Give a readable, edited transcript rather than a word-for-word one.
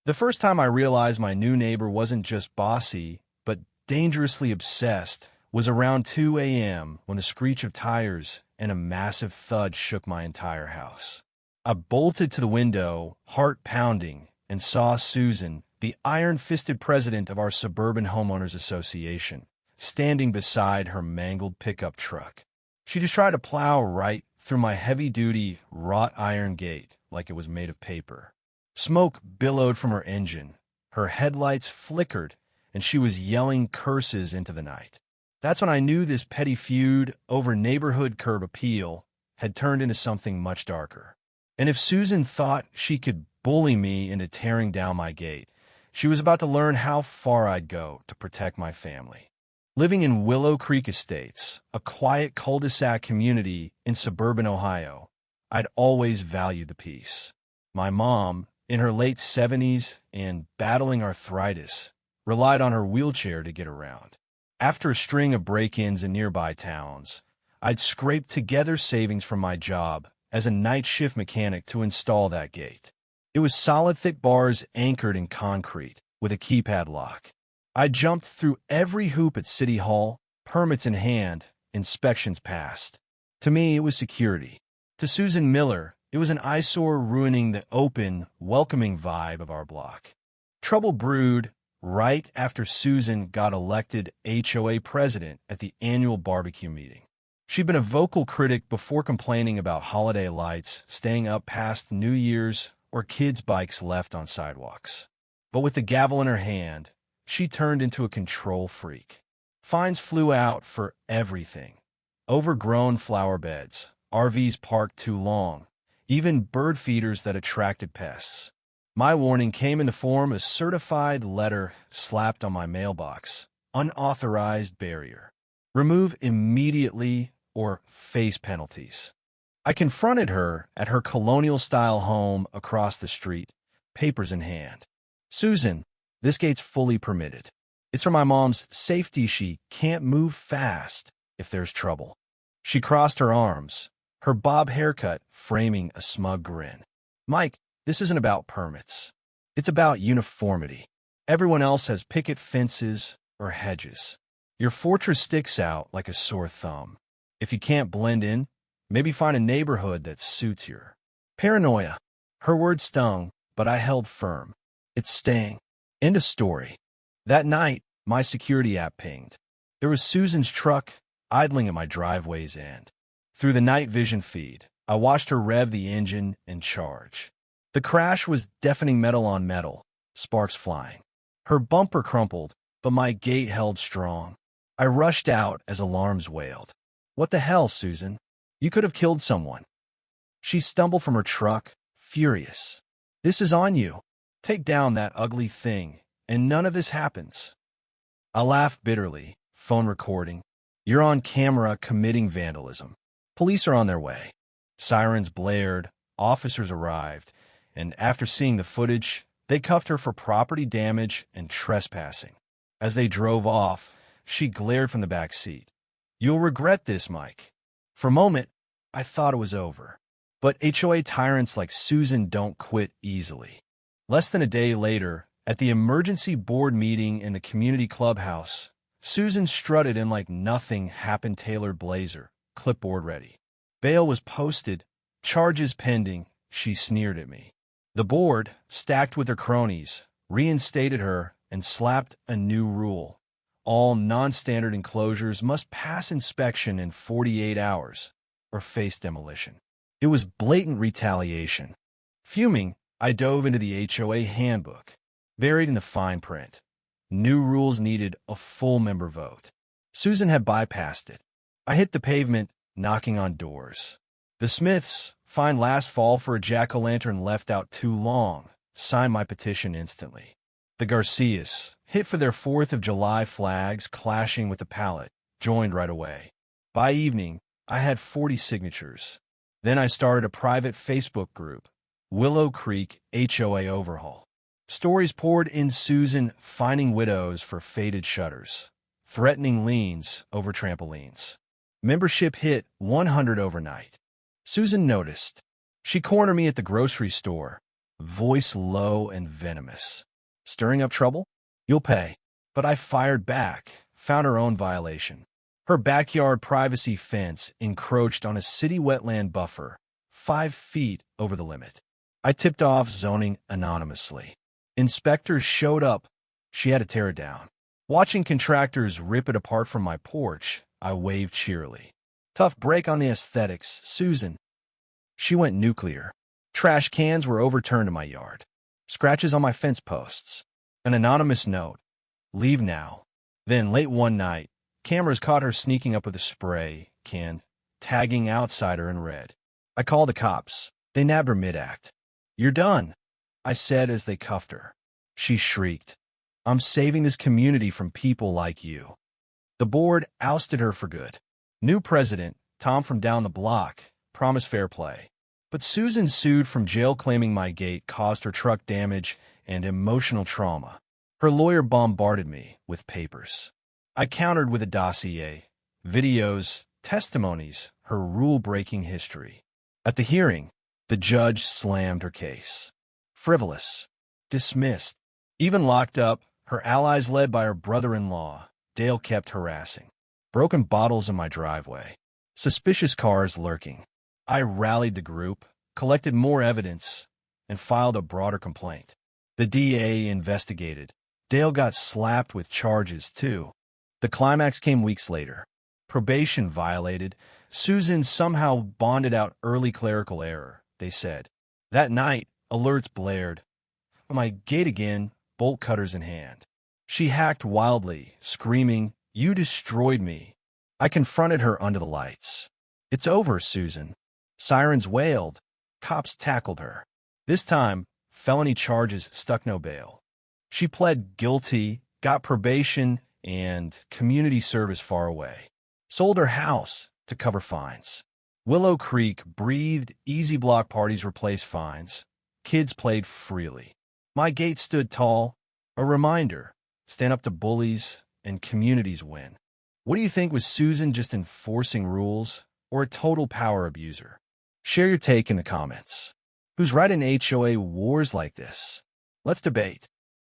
The first time I realized my new neighbor wasn't just bossy, but dangerously obsessed, was around 2 a.m. when the screech of tires and a massive thud shook my entire house. I bolted to the window, heart pounding, and saw Susan, the iron-fisted president of our suburban homeowners association, standing beside her mangled pickup truck. She just tried to plow right through my heavy-duty, wrought iron gate like it was made of paper. Smoke billowed from her engine, her headlights flickered, and she was yelling curses into the night. That's when I knew this petty feud over neighborhood curb appeal had turned into something much darker. And if Susan thought she could bully me into tearing down my gate, she was about to learn how far I'd go to protect my family. Living in Willow Creek Estates, a quiet cul-de-sac community in suburban Ohio, I'd always valued the peace. My mom, in her late 70s and battling arthritis, relied on her wheelchair to get around. After a string of break-ins in nearby towns, I'd scraped together savings from my job as a night shift mechanic to install that gate. It was solid, thick bars anchored in concrete with a keypad lock. I jumped through every hoop at City Hall, permits in hand, inspections passed. To me, it was security. To Susan Miller, it was an eyesore ruining the open, welcoming vibe of our block. Trouble brewed right after Susan got elected HOA president at the annual barbecue meeting. She'd been a vocal critic before complaining about holiday lights, staying up past New Year's, or kids' bikes left on sidewalks. But with the gavel in her hand, she turned into a control freak. Fines flew out for everything. Overgrown flower beds, RVs parked too long, even bird feeders that attracted pests. My warning came in the form of a certified letter slapped on my mailbox. Unauthorized barrier. Remove immediately or face penalties. I confronted her at her colonial-style home across the street, papers in hand. Susan, this gate's fully permitted. It's for my mom's safety. She can't move fast if there's trouble. She crossed her arms, her bob haircut framing a smug grin. Mike, this isn't about permits. It's about uniformity. Everyone else has picket fences or hedges. Your fortress sticks out like a sore thumb. If you can't blend in, maybe find a neighborhood that suits your paranoia. Her words stung, but I held firm. It's staying. End of story. That night, my security app pinged. There was Susan's truck idling at my driveway's end. Through the night vision feed, I watched her rev the engine and charge. The crash was deafening metal on metal, sparks flying. Her bumper crumpled, but my gate held strong. I rushed out as alarms wailed. What the hell, Susan? You could have killed someone. She stumbled from her truck, furious. This is on you. Take down that ugly thing, and none of this happens. I laughed bitterly, phone recording. You're on camera committing vandalism. Police are on their way. Sirens blared, officers arrived, and after seeing the footage, they cuffed her for property damage and trespassing. As they drove off, she glared from the back seat. You'll regret this, Mike. For a moment, I thought it was over. But HOA tyrants like Susan don't quit easily. Less than a day later, at the emergency board meeting in the community clubhouse, Susan strutted in like nothing happened, tailored blazer, clipboard ready. Bail was posted, charges pending. She sneered at me. The board, stacked with her cronies, reinstated her and slapped a new rule. All non-standard enclosures must pass inspection in 48 hours or face demolition. It was blatant retaliation. Fuming, I dove into the HOA handbook. Buried in the fine print, new rules needed a full member vote. Susan had bypassed it. I hit the pavement, knocking on doors. The Smiths, fined last fall for a jack-o'-lantern left out too long, signed my petition instantly. The Garcias, hit for their 4th of July flags clashing with the pallet, joined right away. By evening, I had 40 signatures. Then I started a private Facebook group, Willow Creek HOA Overhaul. Stories poured in. Susan finding widows for faded shutters, threatening liens over trampolines. Membership hit 100 overnight. Susan noticed. She cornered me at the grocery store, voice low and venomous. Stirring up trouble? You'll pay. But I fired back, found her own violation. Her backyard privacy fence encroached on a city wetland buffer, 5 feet over the limit. I tipped off zoning anonymously. Inspectors showed up. She had to tear it down. Watching contractors rip it apart from my porch, I waved cheerily. Tough break on the aesthetics, Susan. She went nuclear. Trash cans were overturned in my yard. Scratches on my fence posts. An anonymous note. Leave now. Then, late one night, cameras caught her sneaking up with a spray can, tagging outsider in red. I called the cops. They nabbed her mid-act. You're done, I said as they cuffed her. She shrieked. I'm saving this community from people like you. The board ousted her for good. New president, Tom from down the block, promised fair play. But Susan sued from jail claiming my gate caused her truck damage and emotional trauma. Her lawyer bombarded me with papers. I countered with a dossier, videos, testimonies, her rule-breaking history. At the hearing, the judge slammed her case. Frivolous. Dismissed. Even locked up, her allies led by her brother-in-law, Dale, kept harassing. Broken bottles in my driveway. Suspicious cars lurking. I rallied the group, collected more evidence, and filed a broader complaint. The DA investigated. Dale got slapped with charges, too. The climax came weeks later. Probation violated. Susan somehow bonded out early clerical error, they said. That night, alerts blared. My gate again, bolt cutters in hand. She hacked wildly, screaming, "You destroyed me." I confronted her under the lights. It's over, Susan. Sirens wailed. Cops tackled her. This time, felony charges stuck no bail. She pled guilty, got probation, and community service far away. Sold her house to cover fines. Willow Creek breathed, easy block parties replaced fines. Kids played freely. My gate stood tall, a reminder, stand up to bullies and communities win. What do you think, was Susan just enforcing rules or a total power abuser? Share your take in the comments. Who's right in HOA wars like this? Let's debate.